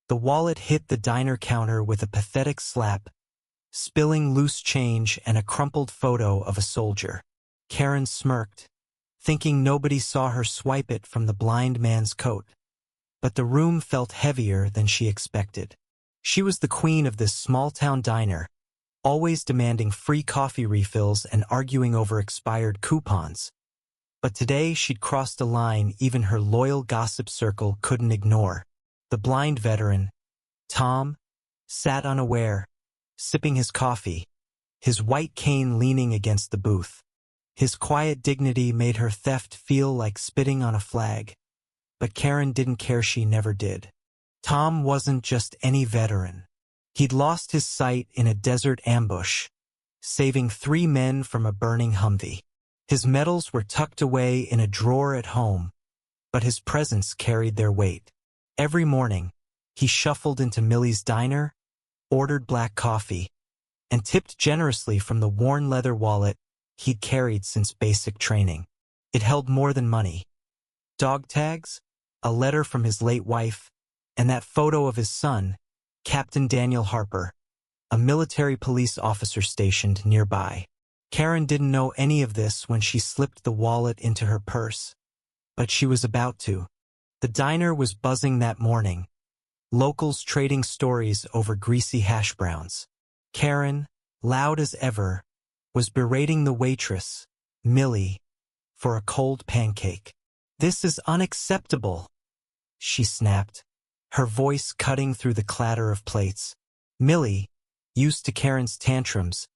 The wallet hit the diner counter with a pathetic slap, spilling loose change and a crumpled photo of a soldier. Karen smirked, thinking nobody saw her swipe it from the blind man's coat. But the room felt heavier than she expected. She was the queen of this small-town diner, always demanding free coffee refills and arguing over expired coupons. But today she'd crossed a line even her loyal gossip circle couldn't ignore. The blind veteran, Tom, sat unaware, sipping his coffee, his white cane leaning against the booth. His quiet dignity made her theft feel like spitting on a flag. But Karen didn't care, she never did. Tom wasn't just any veteran. He'd lost his sight in a desert ambush, saving 3 men from a burning Humvee. His medals were tucked away in a drawer at home, but his presence carried their weight. Every morning, he shuffled into Millie's diner, ordered black coffee, and tipped generously from the worn leather wallet he'd carried since basic training. It held more than money. Dog tags, a letter from his late wife, and that photo of his son, Captain Daniel Harper, a military police officer stationed nearby. Karen didn't know any of this when she slipped the wallet into her purse, but she was about to. The diner was buzzing that morning, locals trading stories over greasy hash browns. Karen, loud as ever, was berating the waitress, Millie, for a cold pancake. "This is unacceptable," she snapped, her voice cutting through the clatter of plates. Millie, used to Karen's tantrums,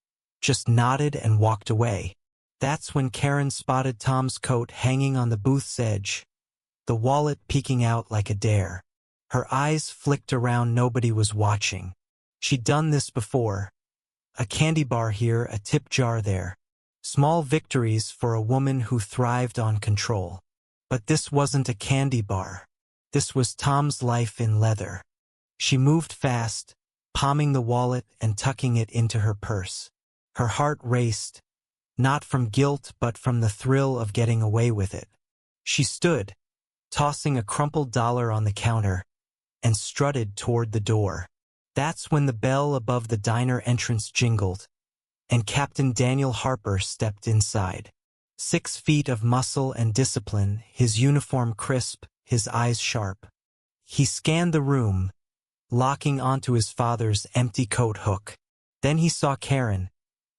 just nodded and walked away. That's when Karen spotted Tom's coat hanging on the booth's edge, the wallet peeking out like a dare. Her eyes flicked around, nobody was watching. She'd done this before. A candy bar here, a tip jar there. Small victories for a woman who thrived on control. But this wasn't a candy bar. This was Tom's life in leather. She moved fast, palming the wallet and tucking it into her purse. Her heart raced, not from guilt but from the thrill of getting away with it. She stood, tossing a crumpled dollar on the counter, and strutted toward the door. That's when the bell above the diner entrance jingled, and Captain Daniel Harper stepped inside. 6 feet of muscle and discipline, his uniform crisp, his eyes sharp. He scanned the room, locking onto his father's empty coat hook. Then he saw Karen,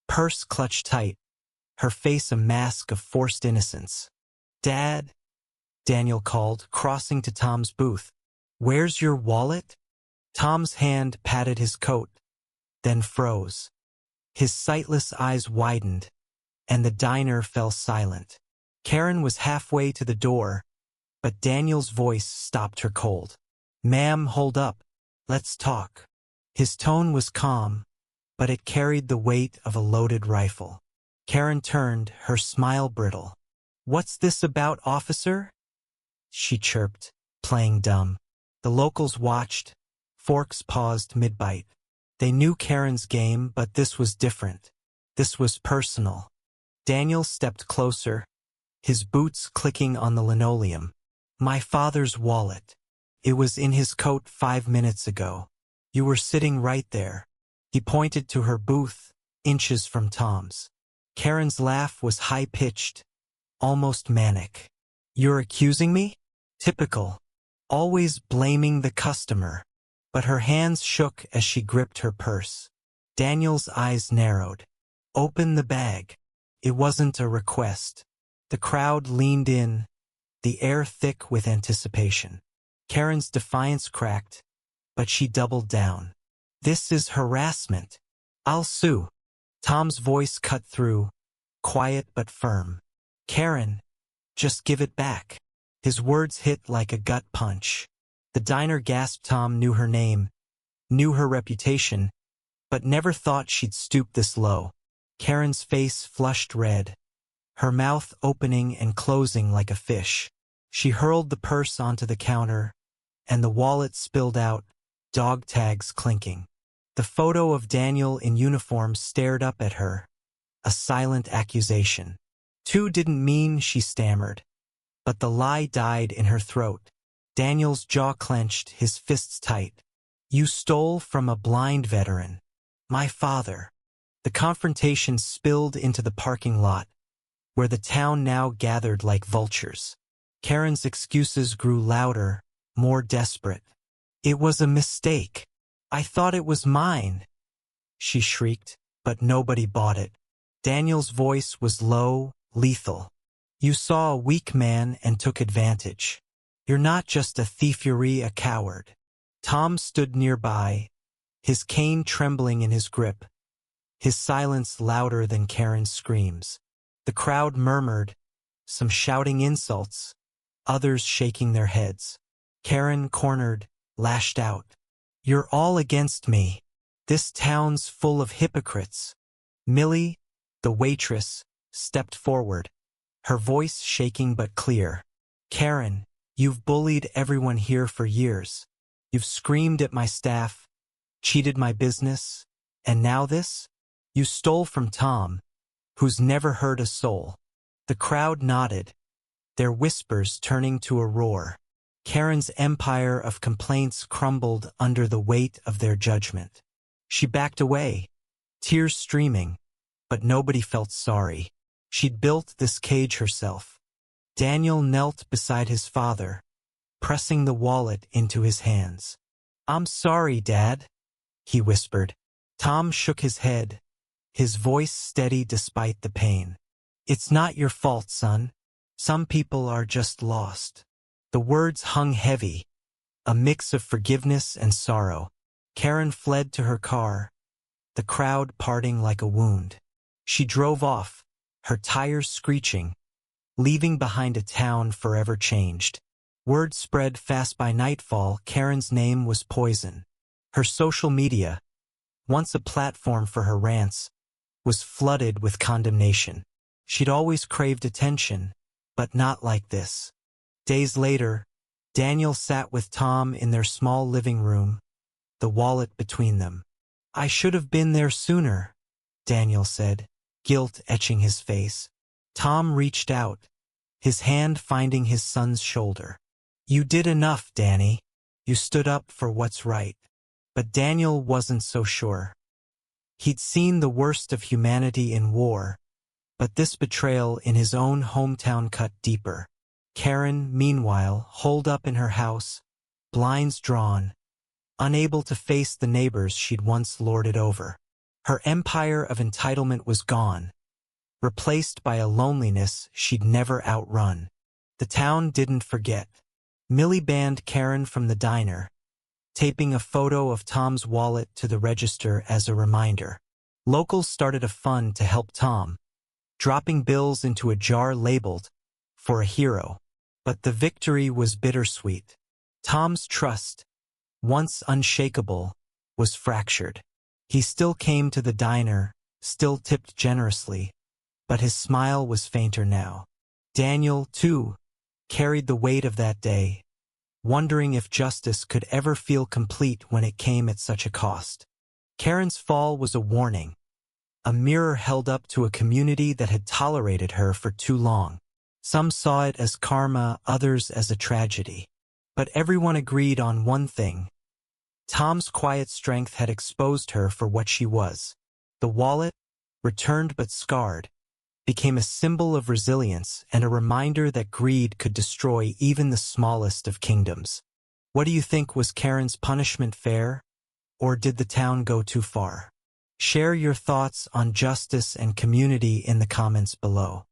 purse clutched tight, her face a mask of forced innocence. "Dad," Daniel called, crossing to Tom's booth. "Where's your wallet?" Tom's hand patted his coat, then froze. His sightless eyes widened, and the diner fell silent. Karen was halfway to the door, but Daniel's voice stopped her cold. "Ma'am, hold up. Let's talk." His tone was calm, but it carried the weight of a loaded rifle. Karen turned, her smile brittle. "What's this about, officer?" she chirped, playing dumb. The locals watched, forks paused mid-bite. They knew Karen's game, but this was different. This was personal. Daniel stepped closer, his boots clicking on the linoleum. "My father's wallet. It was in his coat 5 minutes ago. You were sitting right there." He pointed to her booth, inches from Tom's. Karen's laugh was high-pitched, almost manic. "You're accusing me?" Typical. Always blaming the customer. But her hands shook as she gripped her purse. Daniel's eyes narrowed. "Open the bag." It wasn't a request. The crowd leaned in, the air thick with anticipation. Karen's defiance cracked, but she doubled down. "This is harassment. I'll sue." Tom's voice cut through, quiet but firm. "Karen, just give it back." His words hit like a gut punch. The diner gasped. Tom knew her name, knew her reputation, but never thought she'd stoop this low. Karen's face flushed red, her mouth opening and closing like a fish. She hurled the purse onto the counter, and the wallet spilled out, dog tags clinking. The photo of Daniel in uniform stared up at her, a silent accusation. "Two didn't mean," she stammered. But the lie died in her throat. Daniel's jaw clenched, his fists tight. You stole from a blind veteran. My father. The confrontation spilled into the parking lot, where the town now gathered like vultures. Karen's excuses grew louder, more desperate. It was a mistake. I thought it was mine, she shrieked, but nobody bought it. Daniel's voice was low, lethal. You saw a weak man and took advantage. You're not just a thief, you're a coward. Tom stood nearby, his cane trembling in his grip, his silence louder than Karen's screams. The crowd murmured, some shouting insults, others shaking their heads. Karen, cornered, lashed out. You're all against me. This town's full of hypocrites. Millie, the waitress, stepped forward, her voice shaking but clear. Karen, you've bullied everyone here for years. You've screamed at my staff, cheated my business, and now this? You stole from Tom, who's never hurt a soul. The crowd nodded, their whispers turning to a roar. Karen's empire of complaints crumbled under the weight of their judgment. She backed away, tears streaming, but nobody felt sorry. She'd built this cage herself. Daniel knelt beside his father, pressing the wallet into his hands. I'm sorry, Dad, he whispered. Tom shook his head, his voice steady despite the pain. It's not your fault, son. Some people are just lost. The words hung heavy, a mix of forgiveness and sorrow. Karen fled to her car, the crowd parting like a wound. She drove off, her tires screeching, leaving behind a town forever changed. Word spread fast. By nightfall, Karen's name was poison. Her social media, once a platform for her rants, was flooded with condemnation. She'd always craved attention, but not like this. Days later, Daniel sat with Tom in their small living room, the wallet between them. I should have been there sooner, Daniel said, guilt etching his face. Tom reached out, his hand finding his son's shoulder. You did enough, Danny. You stood up for what's right. But Daniel wasn't so sure. He'd seen the worst of humanity in war, but this betrayal in his own hometown cut deeper. Karen, meanwhile, holed up in her house, blinds drawn, unable to face the neighbors she'd once lorded over. Her empire of entitlement was gone, replaced by a loneliness she'd never outrun. The town didn't forget. Millie banned Karen from the diner, taping a photo of Tom's wallet to the register as a reminder. Locals started a fund to help Tom, dropping bills into a jar labeled, "For a Hero." But the victory was bittersweet. Tom's trust, once unshakable, was fractured. He still came to the diner, still tipped generously, but his smile was fainter now. Daniel, too, carried the weight of that day, wondering if justice could ever feel complete when it came at such a cost. Karen's fall was a warning, a mirror held up to a community that had tolerated her for too long. Some saw it as karma, others as a tragedy. But everyone agreed on one thing. Tom's quiet strength had exposed her for what she was. The wallet, returned but scarred, became a symbol of resilience and a reminder that greed could destroy even the smallest of kingdoms. What do you think? Was Karen's punishment fair, or did the town go too far? Share your thoughts on justice and community in the comments below.